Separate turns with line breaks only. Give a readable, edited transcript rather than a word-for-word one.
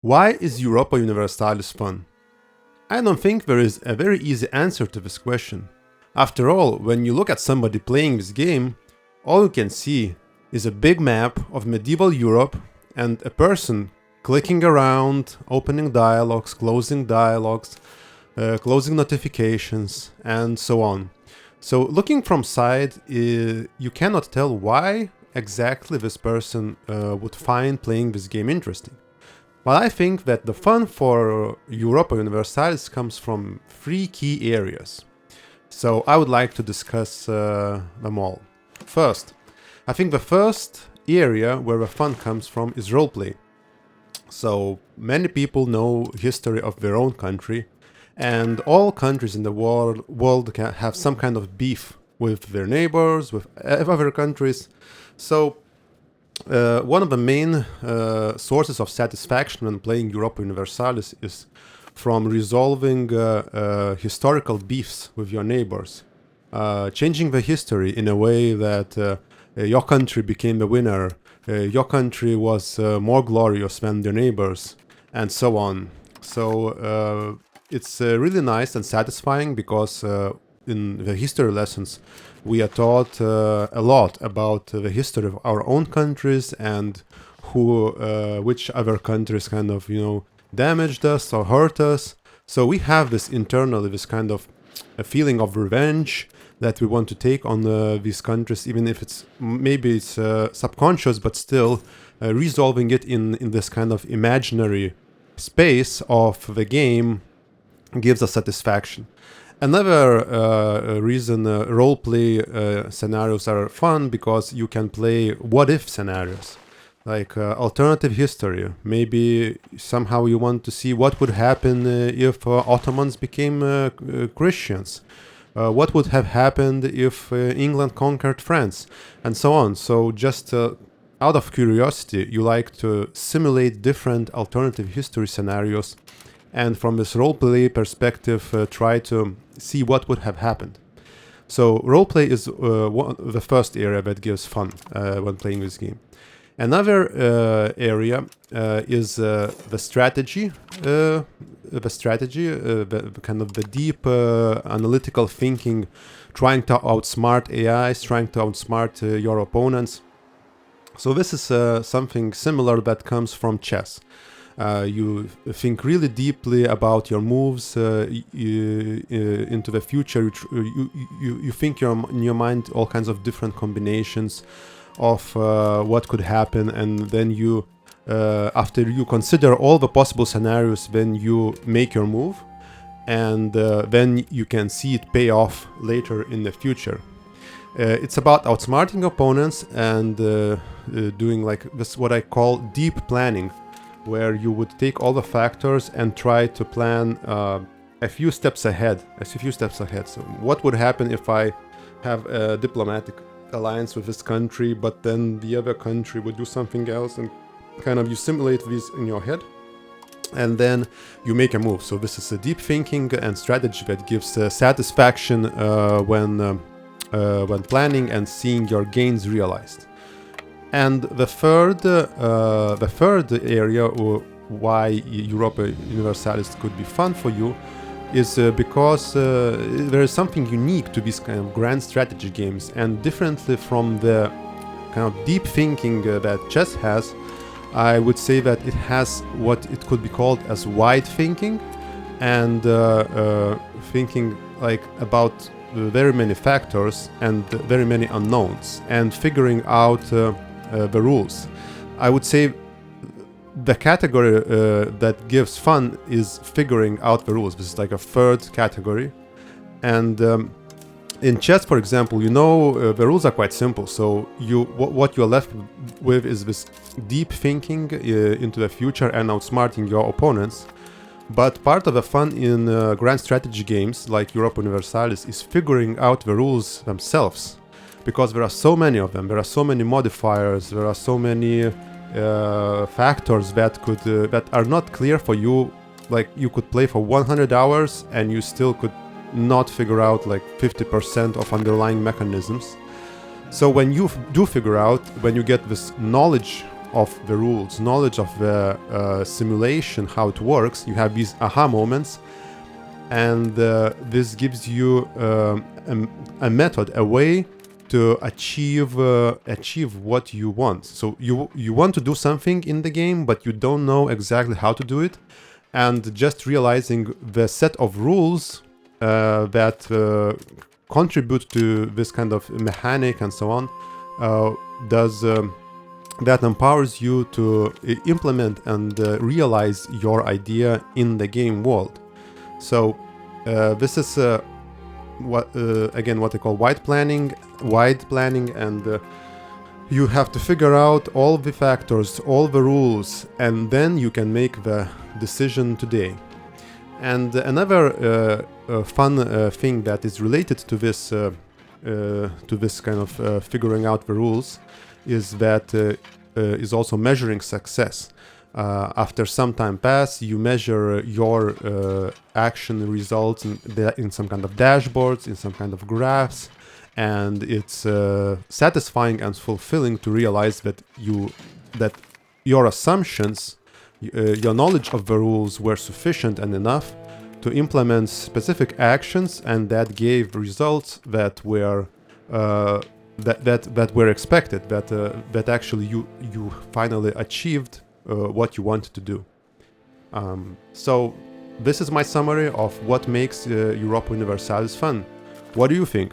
Why is Europa Universalis fun? I don't think there is a very easy answer to this question. After all, when you look at somebody playing this game, all you can see is a big map of medieval Europe and a person clicking around, opening dialogues, closing notifications, and so on. So looking from side, you cannot tell why exactly this person would find playing this game interesting. But I think that the fun for Europa Universalis comes from three key areas. So I would like to discuss them all. First, I think the first area where the fun comes from is roleplay. So many people know history of their own country, and all countries in the world can have some kind of beef with their neighbors, with other countries. So one of the main sources of satisfaction when playing Europa Universalis is from resolving historical beefs with your neighbors, changing the history in a way that your country became the winner, your country was more glorious than their neighbors, and so on. So it's really nice and satisfying because in the history lessons we are taught a lot about the history of our own countries and which other countries kind of damaged us or hurt us. So we have this internally, this kind of a feeling of revenge that we want to take on these countries, even if it's subconscious, but still resolving it in this kind of imaginary space of the game gives us satisfaction. Another reason roleplay scenarios are fun because you can play what-if scenarios, like alternative history. Maybe somehow you want to see what would happen if Ottomans became Christians. What would have happened if England conquered France, and so on. So just out of curiosity, you like to simulate different alternative history scenarios, and from this roleplay perspective, try to see what would have happened. So roleplay is the first area that gives fun when playing this game. Another area is the strategy, the kind of the deep analytical thinking, trying to outsmart AIs, trying to outsmart your opponents. So this is something similar that comes from chess. You think really deeply about your moves into the future. You think in your mind all kinds of different combinations of what could happen, and then you, after you consider all the possible scenarios, then you make your move, and then you can see it pay off later in the future. It's about outsmarting opponents and doing like this, what I call deep planning, where you would take all the factors and try to plan a few steps ahead. So what would happen if I have a diplomatic alliance with this country, but then the other country would do something else, and kind of you simulate these in your head, and then you make a move. So this is a deep thinking and strategy that gives satisfaction when planning and seeing your gains realized. And the third area why Europa Universalis could be fun for you is because there is something unique to these kind of grand strategy games, and differently from the kind of deep thinking that chess has, I would say that it has what it could be called as wide thinking, and thinking like about very many factors and very many unknowns, and figuring out the rules. I would say the category that gives fun is figuring out the rules. This is like a third category. And in chess, for example, the rules are quite simple. So what you're left with is this deep thinking into the future and outsmarting your opponents. But part of the fun in grand strategy games like Europa Universalis is figuring out the rules themselves, because there are so many of them. There are so many modifiers. There are so many factors that are not clear for you. Like you could play for 100 hours and you still could not figure out like 50% of underlying mechanisms. So when you do figure out, when you get this knowledge of the rules, knowledge of the simulation, how it works. You have these aha moments, and this gives you a method, a way to achieve what you want. So you want to do something in the game, but you don't know exactly how to do it, and just realizing the set of rules that contribute to this kind of mechanic and so on that empowers you to implement and realize your idea in the game world. So this is what I call wide planning, and you have to figure out all the factors, all the rules, and then you can make the decision today. And another fun thing that is related to this kind of figuring out the rules is that is also measuring success. After some time pass, you measure your action results in some kind of dashboards, in some kind of graphs, and it's satisfying and fulfilling to realize that your assumptions, your knowledge of the rules were sufficient and enough to implement specific actions, and that gave results that were that were expected. That actually you finally achieved what you wanted to do. So this is my summary of what makes Europa Universalis fun. What do you think?